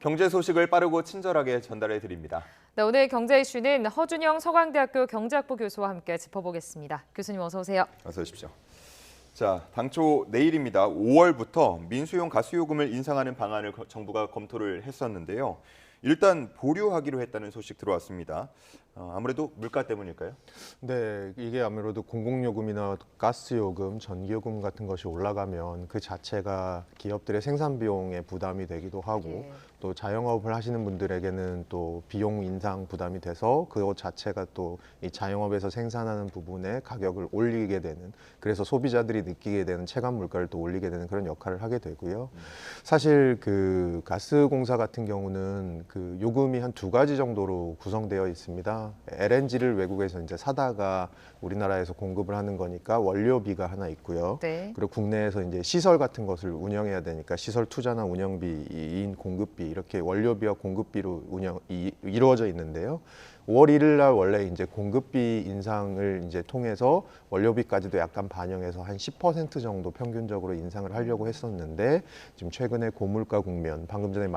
경제 소식을 빠르고 친절하게 전달해 드립니다. 네, 오늘 경제 이슈는 허준영 서강대학교 경제학부 교수와 함께 짚어보겠습니다. 교수님 어서 오세요. 어서 오십시오. 자, 당초 내일입니다. 5월부터 민수용 가스요금을 인상하는 방안을 정부가 검토를 했었는데요. 일단 보류하기로 했다는 소식 들어왔습니다. 아무래도 물가 때문일까요? 네, 이게 아무래도 공공요금이나 가스요금, 전기요금 같은 것이 올라가면 그 자체가 기업들의 생산 비용에 부담이 되기도 하고 또 자영업을 하시는 분들에게는 또 비용 인상 부담이 돼서 그것 자체가 또 이 자영업에서 생산하는 부분에 가격을 올리게 되는, 그래서 소비자들이 느끼게 되는 체감 물가를 또 올리게 되는 그런 역할을 하게 되고요. 사실 그 가스공사 같은 경우는 그 요금이 한 두 가지 정도로 구성되어 있습니다. LNG를 외국에서 이제 사다가 우리나라에서 공급을 하는 거니까 원료비가 하나 있고요. 네. 그리고 국내에서 이제 시설 같은 것을 운영해야 되니까 시설 투자나 운영비인 공급비, 이렇게 원료비와 공급비로 이루어져 있는데요. 5월 1일 날 원래 이제 공급비 인상을 이제 통해서 원료비까지도 약간 반영해서 한 10% 정도 평균적으로 인상을 하려고 했었는데, 지금 최근에 고물가 국면, 방금 전에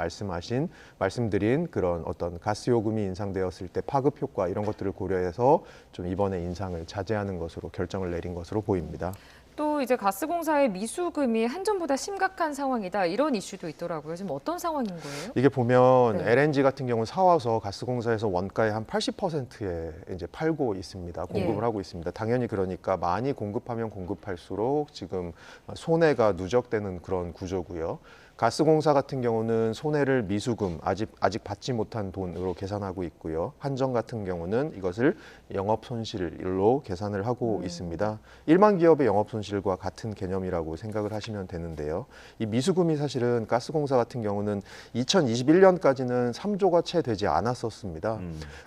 말씀드린 그런 어떤 가스 요금이 인상되었을 때 파급 효과 이런 것들을 고려해서 좀 이번에 인상을 자제하는 것으로 결정을 내린 것으로 보입니다. 또 이제 가스공사의 미수금이 한전보다 심각한 상황이다 이런 이슈도 있더라고요. 지금 어떤 상황인 거예요? 이게 보면 네. LNG 같은 경우는 사와서 가스공사에서 원가의 한 80%에 이제 팔고 있습니다. 공급을 예. 하고 있습니다. 당연히 그러니까 많이 공급하면 공급할수록 지금 손해가 누적되는 그런 구조고요. 가스공사 같은 경우는 손해를 미수금 아직 받지 못한 돈으로 계산하고 있고요. 한전 같은 경우는 이것을 영업 손실로 계산을 하고 있습니다. 일반 기업의 영업 손실과 같은 개념이라고 생각을 하시면 되는데요. 이 미수금이 사실은 가스공사 같은 경우는 2021년까지는 3조가 채 되지 않았었습니다.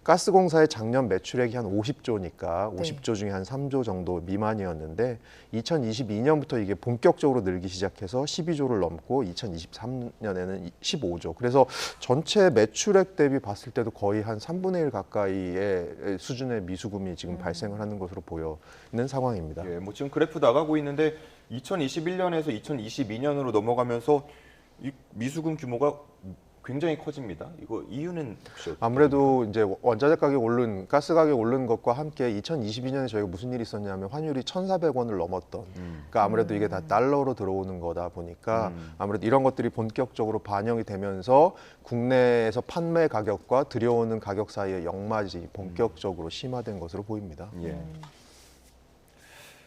가스공사의 작년 매출액이 한 50조니까 50조 중에 한 3조 정도 미만이었는데 2022년부터 이게 본격적으로 늘기 시작해서 12조를 넘고 2023년에는 15조. 그래서 전체 매출액 대비 봤을 때도 거의 한 3분의 1 가까이의 수준의 미수금이 지금 발생을 하는 것으로 보이는 상황입니다. 예, 뭐 지금 그래프 나가고 있는데 2021년에서 2022년으로 넘어가면서 이 미수금 규모가 굉장히 커집니다. 이거 이유는 혹시 아무래도 이제 원자재 가격 오른, 가스 가격 오른 것과 함께 2022년에 저희가 무슨 일이 있었냐면 환율이 1,400원을 넘었던. 그러니까 아무래도 이게 다 달러로 들어오는 거다 보니까 아무래도 이런 것들이 본격적으로 반영이 되면서 국내에서 판매 가격과 들여오는 가격 사이의 역마진이 본격적으로 심화된 것으로 보입니다. 예.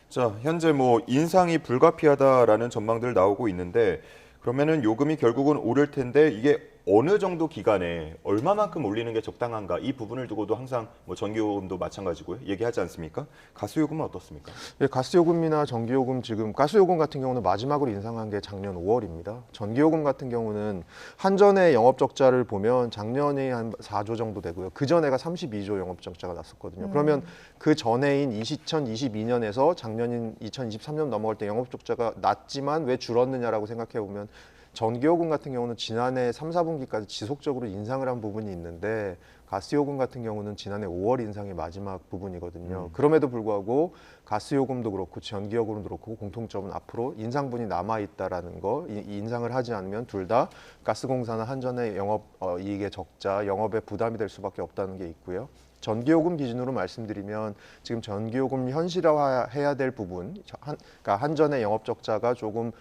자, 현재 뭐 인상이 불가피하다라는 전망들 나오고 있는데 그러면은 요금이 결국은 오를 텐데 이게 어느 정도 기간에 얼마만큼 올리는 게 적당한가, 이 부분을 두고도 항상 뭐 전기요금도 마찬가지고요 얘기하지 않습니까? 가스요금은 어떻습니까? 예, 가스요금이나 전기요금, 지금 가스요금 같은 경우는 마지막으로 인상한 게 작년 5월입니다. 전기요금 같은 경우는 한전의 영업적자를 보면 작년에 한 4조 정도 되고요. 그 전에가 32조 영업적자가 났었거든요. 그러면 그 전해인 2022년에서 작년인 2023년 넘어갈 때 영업적자가 낮지만 왜 줄었느냐라고 생각해 보면 전기요금 같은 경우는 지난해 3, 4분기까지 지속적으로 인상을 한 부분이 있는데 가스요금 같은 경우는 지난해 5월 인상의 마지막 부분이거든요. 그럼에도 불구하고 가스요금도 그렇고 전기요금도 그렇고 공통점은 앞으로 인상분이 남아있다라는 거, 인상을 하지 않으면 둘 다 가스공사나 한전의 영업 이익의 적자, 영업에 부담이 될 수밖에 없다는 게 있고요. 전기요금 기준으로 말씀드리면 지금 전기요금 현실화해야 될 부분, 그러니까 한전의 영업적자가 조금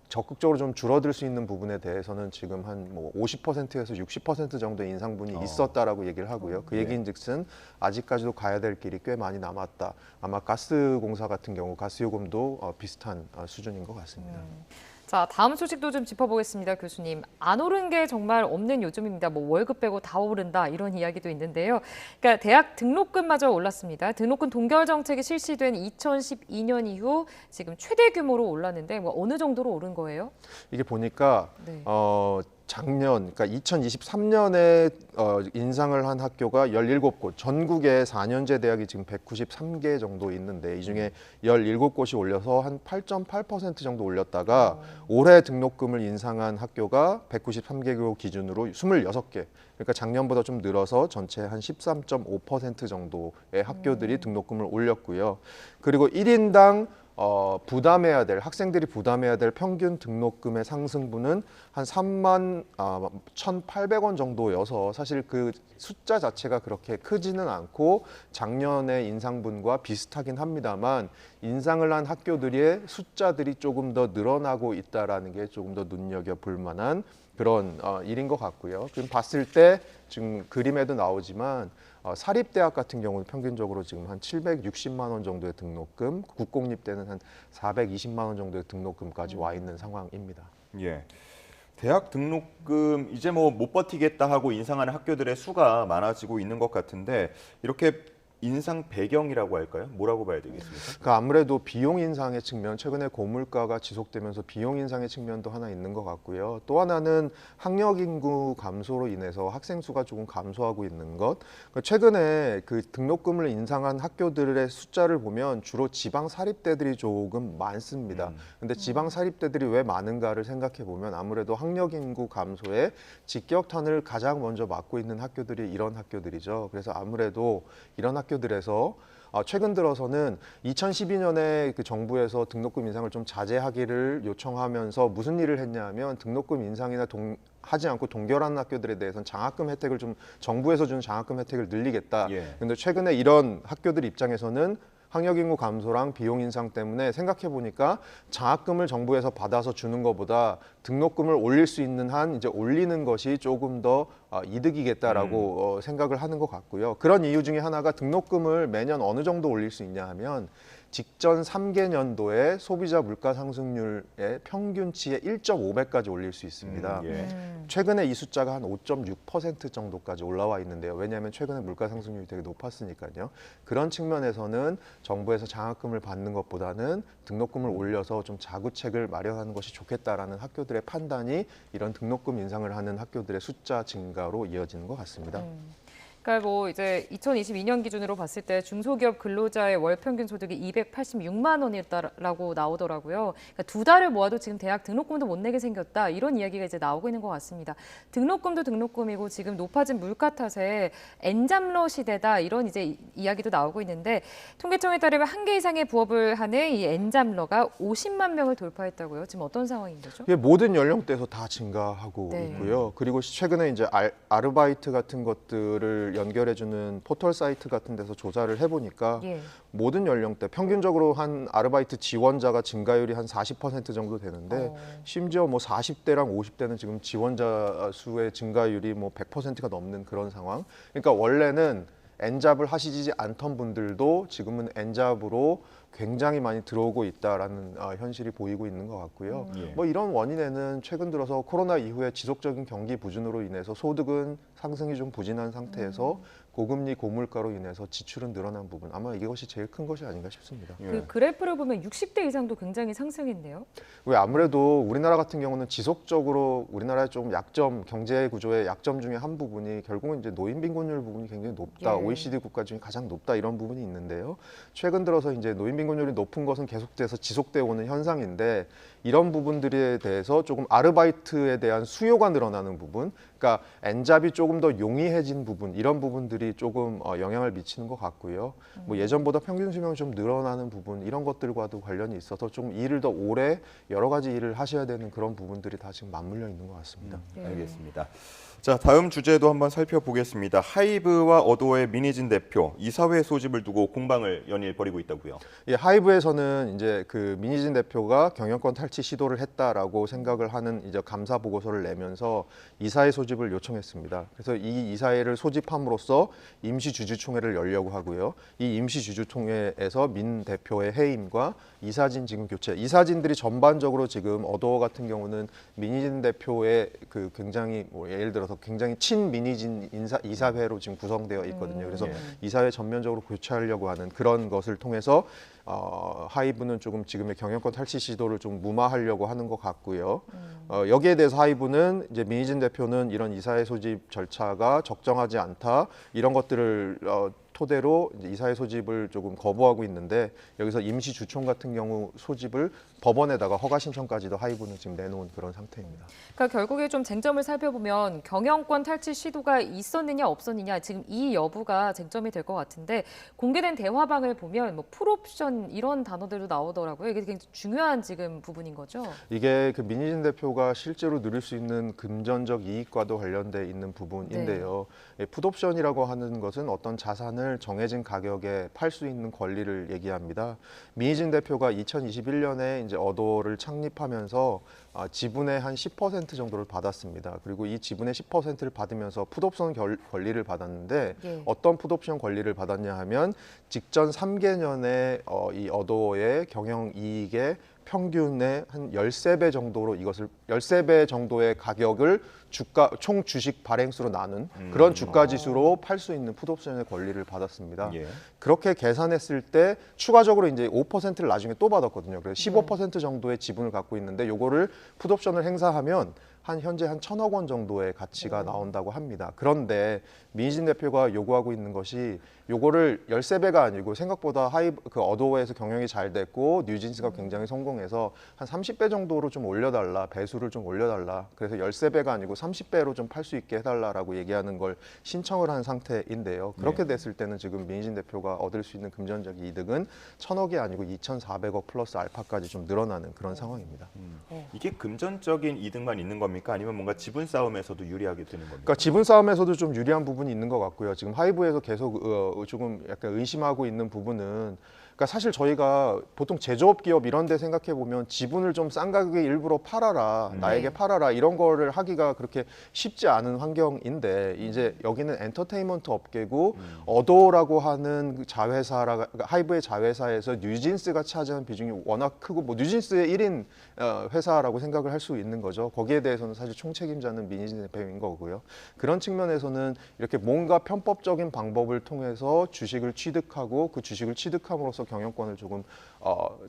적극적으로 좀 줄어들 수 있는 부분에 대해서는 지금 한 뭐 50%에서 60% 정도의 인상분이 있었다라고 얘기를 하고요. 그 얘기인즉슨 아직까지도 가야 될 길이 꽤 많이 남았다. 아마 가스공사 같은 경우 가스요금도 비슷한 수준인 것 같습니다. 자, 다음 소식도 좀 짚어보겠습니다, 교수님. 안 오른 게 정말 없는 요즘입니다. 뭐 월급 빼고 다 오른다 이런 이야기도 있는데요. 그러니까 대학 등록금마저 올랐습니다. 등록금 동결 정책이 실시된 2012년 이후 지금 최대 규모로 올랐는데 뭐 어느 정도로 오른 거예요? 이게 보니까 네. 작년, 그러니까 2023년에 인상을 한 학교가 17곳, 전국에 4년제 대학이 지금 193개 정도 있는데 이 중에 17곳이 올려서 한 8.8% 정도 올렸다가 올해 등록금을 인상한 학교가 193개 기준으로 26개. 그러니까 작년보다 좀 늘어서 전체 한 13.5% 정도의 학교들이 등록금을 올렸고요. 그리고 1인당 부담해야 될 학생들이 부담해야 될 평균 등록금의 상승분은 한 3만 1,800원 정도여서 사실 그 숫자 자체가 그렇게 크지는 않고 작년의 인상분과 비슷하긴 합니다만 인상을 한 학교들의 숫자들이 조금 더 늘어나고 있다라는 게 조금 더 눈여겨볼 만한 그런 일인 것 같고요. 지금 봤을 때 지금 그림에도 나오지만 사립대학 같은 경우는 평균적으로 지금 한 760만 원 정도의 등록금, 국공립대는 한 420만 원 정도의 등록금까지 와 있는 상황입니다. 예. 대학 등록금 이제 뭐 못 버티겠다 하고 인상하는 학교들의 수가 많아지고 있는 것 같은데 이렇게 인상 배경이라고 할까요? 뭐라고 봐야 되겠습니까? 그 아무래도 비용 인상의 측면, 최근에 고물가가 지속되면서 비용 인상의 측면도 하나 있는 것 같고요. 또 하나는 학력 인구 감소로 인해서 학생 수가 조금 감소하고 있는 것. 최근에 그 등록금을 인상한 학교들의 숫자를 보면 주로 지방 사립대들이 조금 많습니다. 근데 지방 사립대들이 왜 많은가를 생각해 보면 아무래도 학력 인구 감소에 직격탄을 가장 먼저 맞고 있는 학교들이 이런 학교들이죠. 그래서 아무래도 이런 학교들에서 최근 들어서는 2012년에 그 정부에서 등록금 인상을 좀 자제하기를 요청하면서 무슨 일을 했냐면 등록금 인상이나 하지 않고 동결하는 학교들에 대해서는 장학금 혜택을 좀 정부에서 주는 장학금 혜택을 늘리겠다. 근데 최근에 이런 학교들 입장에서는 학력 인구 감소랑 비용 인상 때문에 생각해 보니까 장학금을 정부에서 받아서 주는 것보다 등록금을 올릴 수 있는 한 이제 올리는 것이 조금 더 이득이겠다라고 생각을 하는 것 같고요. 그런 이유 중에 하나가 등록금을 매년 어느 정도 올릴 수 있냐 하면 직전 3개년도에 소비자 물가 상승률의 평균치의 1.5배까지 올릴 수 있습니다. 최근에 이 숫자가 한 5.6% 정도까지 올라와 있는데요. 왜냐하면 최근에 물가 상승률이 되게 높았으니까요. 그런 측면에서는 정부에서 장학금을 받는 것보다는 등록금을 올려서 좀 자구책을 마련하는 것이 좋겠다라는 학교들의 판단이 이런 등록금 인상을 하는 학교들의 숫자 증가로 이어지는 것 같습니다. 그러니까 뭐 이제 2022년 기준으로 봤을 때 중소기업 근로자의 월 평균 소득이 286만 원이었다라고 나오더라고요. 그러니까 두 달을 모아도 지금 대학 등록금도 못 내게 생겼다 이런 이야기가 이제 나오고 있는 것 같습니다. 등록금도 등록금이고 지금 높아진 물가 탓에 엔잡러 시대다 이런 이제 이야기도 나오고 있는데 통계청에 따르면 한 개 이상의 부업을 하는 이 엔잡러가 50만 명을 돌파했다고요. 지금 어떤 상황인 거죠? 이게 모든 연령대에서 다 증가하고 네. 있고요. 그리고 최근에 이제 아르바이트 같은 것들을 연결해주는 포털 사이트 같은 데서 조사를 해보니까 모든 연령대 평균적으로 한 아르바이트 지원자가 증가율이 한 40% 정도 되는데 심지어 뭐 40대랑 50대는 지금 지원자 수의 증가율이 뭐 100%가 넘는 그런 상황. 그러니까 원래는 엔잡을 하시지 않던 분들도 지금은 엔잡으로 굉장히 많이 들어오고 있다라는 현실이 보이고 있는 것 같고요. 뭐 이런 원인에는 최근 들어서 코로나 이후에 지속적인 경기 부진으로 인해서 소득은 상승이 좀 부진한 상태에서 고금리 고물가로 인해서 지출은 늘어난 부분 아마 이것이 제일 큰 것이 아닌가 싶습니다. 그 그래프를 보면 60대 이상도 굉장히 상승했네요. 왜 아무래도 우리나라 같은 경우는 지속적으로 우리나라의 좀 약점 경제 구조의 약점 중에 한 부분이 결국은 이제 노인 빈곤율 부분이 굉장히 높다. OECD 국가 중에 가장 높다 이런 부분이 있는데요. 최근 들어서 이제 노인 빈곤율이 높은 것은 계속돼서 지속되어 오는 현상인데 이런 부분들에 대해서 조금 아르바이트에 대한 수요가 늘어나는 부분, 그러니까 엔잡이 조금 더 용이해진 부분 이런 부분들이 조금 영향을 미치는 것 같고요. 뭐 예전보다 평균 수명이 좀 늘어나는 부분 이런 것들과도 관련이 있어서 좀 일을 더 오래 여러 가지 일을 하셔야 되는 그런 부분들이 다 지금 맞물려 있는 것 같습니다. 알겠습니다. 자, 다음 주제도 한번 살펴보겠습니다. 하이브와 어도의 민희진 대표 이사회 소집을 두고 공방을 연일 벌이고 있다고요. 예, 하이브에서는 이제 그 민희진 대표가 경영권 탈취 시도를 했다라고 생각을 하는 이제 감사 보고서를 내면서 이사회 소집을 요청했습니다. 그래서 이 이사회를 소집함으로써 임시 주주총회를 열려고 하고요. 이 임시 주주총회에서 민 대표의 해임과 이사진 지금 교체, 이사진들이 전반적으로 지금 어도어 같은 경우는 민희진 대표의 그 굉장히 뭐 예를 들어서 굉장히 친민희진 이사회로 지금 구성되어 있거든요. 그래서 이사회 전면적으로 교체하려고 하는 그런 것을 통해서 하이브는 조금 지금의 경영권 탈취 시도를 좀 무마하려고 하는 것 같고요. 여기에 대해서 하이브는 이제 민희진 대표는 이런 이사회 소집 절차가 적정하지 않다 이런 것들을 토대로 이제 이사회 소집을 조금 거부하고 있는데 여기서 임시 주총 같은 경우 소집을 법원에다가 허가 신청까지도 하이브는 지금 내놓은 그런 상태입니다. 그러니까 결국에 좀 쟁점을 살펴보면 경영권 탈취 시도가 있었느냐 없었느냐 지금 이 여부가 쟁점이 될 것 같은데 공개된 대화방을 보면 뭐 풀옵션 이런 단어들도 나오더라고요. 이게 굉장히 중요한 지금 부분인 거죠. 이게 그 민희진 대표가 실제로 누릴 수 있는 금전적 이익과도 관련돼 있는 부분인데요. 풋옵션이라고 하는 것은 어떤 자산을 정해진 가격에 팔 수 있는 권리를 얘기합니다. 민희진 대표가 2021년에 이제 어도를 창립하면서 지분의 한 10% 정도를 받았습니다. 그리고 이 지분의 10%를 받으면서 풋옵션 권리를 받았는데 예. 어떤 풋옵션 권리를 받았냐 하면 직전 3개년의 이 어도의 경영 이익의 평균의 한 13배 정도로 이것을 13배 정도의 가격을 주가 총 주식 발행수로 나눈 그런 주가 지수로 팔 수 있는 풋옵션의 권리를 받았습니다. 예. 그렇게 계산했을 때 추가적으로 이제 5%를 나중에 또 받았거든요. 그래서 15% 정도의 지분을 갖고 있는데 요거를 풋옵션을 행사하면 현재 한 1,000억 원 정도의 가치가 나온다고 합니다. 그런데 민희진 대표가 요구하고 있는 것이 요거를 13배가 아니고 생각보다 그 어도어에서 경영이 잘 됐고 뉴진스가 굉장히 성공해서 한 30배 정도로 좀 올려달라, 배수를 좀 올려달라. 그래서 13배가 아니고 30배로 좀 팔 수 있게 해달라라고 얘기하는 걸 신청을 한 상태인데요. 그렇게 됐을 때는 지금 민희진 대표가 얻을 수 있는 금전적 이득은 1,000억이 아니고 2,400억 플러스 알파까지 좀 늘어나는 그런 상황입니다. 이게 금전적인 이득만 있는 겁니까? 아니면 뭔가 지분 싸움에서도 유리하게 되는 겁니까? 그러니까 지분 싸움에서도 좀 유리한 부분이 있는 것 같고요. 지금 하이브에서 계속 조금 약간 의심하고 있는 부분은 그러니까 사실 저희가 보통 제조업 기업 이런 데 생각해 보면 지분을 좀 싼 가격에 일부러 팔아라, 나에게 팔아라 이런 거를 하기가 그렇게 쉽지 않은 환경인데 이제 여기는 엔터테인먼트 업계고 어도라고 하는 그 자회사라 그러니까 하이브의 자회사에서 뉴진스가 차지하는 비중이 워낙 크고 뭐 뉴진스의 1인 회사라고 생각을 할 수 있는 거죠. 거기에 대해서는 사실 총책임자는 민희진 대표인 거고요. 그런 측면에서는 이렇게 뭔가 편법적인 방법을 통해서 주식을 취득하고 그 주식을 취득함으로써 경영권을 조금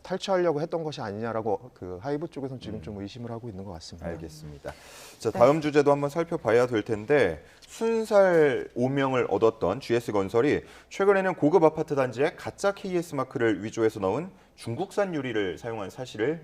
탈취하려고 했던 것이 아니냐라고 그 하이브 쪽에서는 지금 좀 의심을 하고 있는 것 같습니다. 알겠습니다. 자, 다음 주제도 한번 살펴봐야 될 텐데 순살 오명을 얻었던 GS건설이 최근에는 고급 아파트 단지에 가짜 KS 마크를 위조해서 넣은 중국산 유리를 사용한 사실을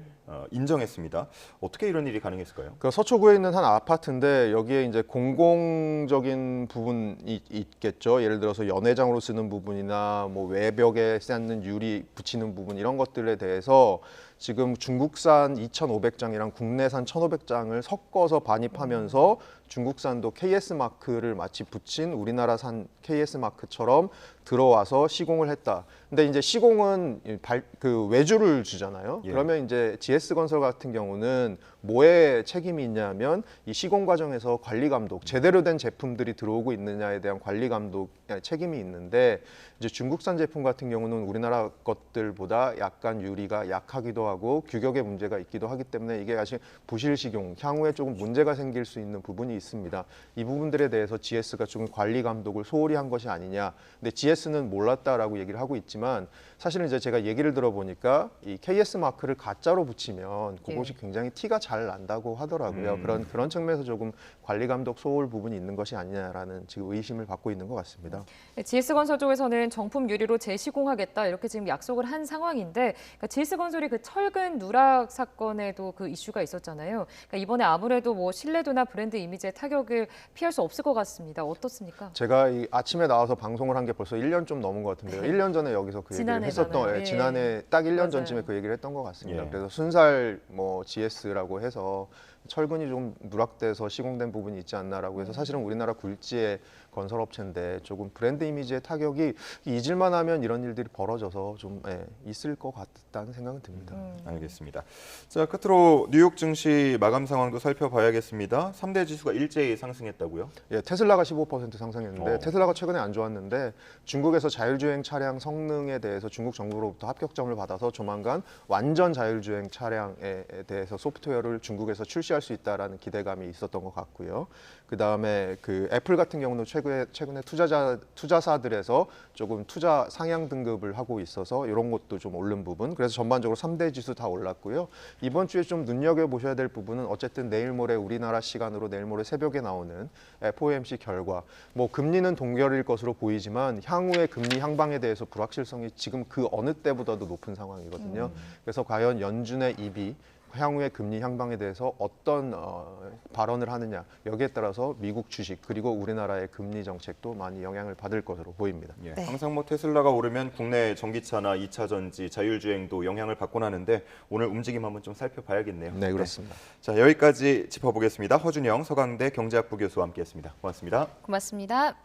인정했습니다. 어떻게 이런 일이 가능했을까요? 그 서초구에 있는 한 아파트인데 여기에 이제 공공적인 부분이 있겠죠. 예를 들어서 연회장으로 쓰는 부분이나 뭐 외벽에 쌓는 유리 붙이는 부분 이런 것들에 대해서 지금 중국산 2,500장이랑 국내산 1,500장을 섞어서 반입하면서 중국산도 KS 마크를 마치 붙인 우리나라산 KS 마크처럼 들어와서 시공을 했다. 근데 이제 시공은 그 외주를 주잖아요. 예. 그러면 이제 GS건설 같은 경우는 뭐에 책임이 있냐면 이 시공 과정에서 관리 감독, 제대로 된 제품들이 들어오고 있느냐에 대한 관리 감독 책임이 있는데 이제 중국산 제품 같은 경우는 우리나라 것들보다 약간 유리가 약하기도 하고 규격에 문제가 있기도 하기 때문에 이게 사실 부실 식용, 향후에 조금 문제가 생길 수 있는 부분이 있습니다. 이 부분들에 대해서 GS가 조금 관리 감독을 소홀히 한 것이 아니냐. 근데 GS는 몰랐다라고 얘기를 하고 있지만 사실은 이제 제가 얘기를 들어보니까 이 KS 마크를 가짜로 붙이면 그것이 굉장히 티가 잘 난다고 하더라고요. 그런 측면에서 조금 관리 감독 소홀 부분이 있는 것이 아니냐라는 지금 의심을 받고 있는 것 같습니다. GS건설 쪽에서는 정품 유리로 재시공하겠다 이렇게 지금 약속을 한 상황인데 그러니까 GS건설이 그 철근 누락 사건에도 그 이슈가 있었잖아요. 그러니까 이번에 아무래도 뭐 신뢰도나 브랜드 이미지의 타격을 피할 수 없을 것 같습니다. 어떻습니까? 제가 이 아침에 나와서 방송을 한 게 벌써 1년 좀 넘은 것 같은데요. 1년 전에 여기서 그 얘기를 했었던 예. 지난해 딱 1년 맞아요. 전쯤에 그 얘기를 했던 것 같습니다. 예. 그래서 순살 뭐 GS라고 해서 철근이 좀 누락돼서 시공된 부분이 있지 않나라고 해서 사실은 우리나라 굴지의 건설업체인데 조금 브랜드 이미지의 타격이 잊을만 하면 이런 일들이 벌어져서 좀 있을 것 같다는 생각은 듭니다. 알겠습니다. 자, 끝으로 뉴욕 증시 마감 상황도 살펴봐야겠습니다. 3대 지수가 일제히 상승했다고요? 예, 테슬라가 15% 상승했는데 어. 테슬라가 최근에 안 좋았는데 중국에서 자율주행 차량 성능에 대해서 중국 정부로부터 합격점을 받아서 조만간 완전 자율주행 차량에 대해서 소프트웨어를 중국에서 출시 푸시할 수 있다라는 기대감이 있었던 것 같고요. 그 다음에 그 애플 같은 경우는 최근에 투자사들에서 조금 투자 상향 등급을 하고 있어서 이런 것도 좀 오른 부분. 그래서 전반적으로 3대 지수 다 올랐고요. 이번 주에 좀 눈여겨 보셔야 될 부분은 어쨌든 내일 모레 우리나라 시간으로 내일 모레 새벽에 나오는 FOMC 결과. 뭐 금리는 동결일 것으로 보이지만 향후의 금리 향방에 대해서 불확실성이 지금 그 어느 때보다도 높은 상황이거든요. 그래서 과연 연준의 입이 향후의 금리 향방에 대해서 어떤 발언을 하느냐 여기에 따라서 미국 주식 그리고 우리나라의 금리 정책도 많이 영향을 받을 것으로 보입니다. 예, 네. 항상 뭐 테슬라가 오르면 국내 전기차나 2차 전지, 자율주행도 영향을 받곤 하는데 오늘 움직임 한번 좀 살펴봐야겠네요. 네, 그렇습니다. 자, 여기까지 짚어보겠습니다. 허준영 서강대 경제학부 교수와 함께했습니다. 고맙습니다. 고맙습니다.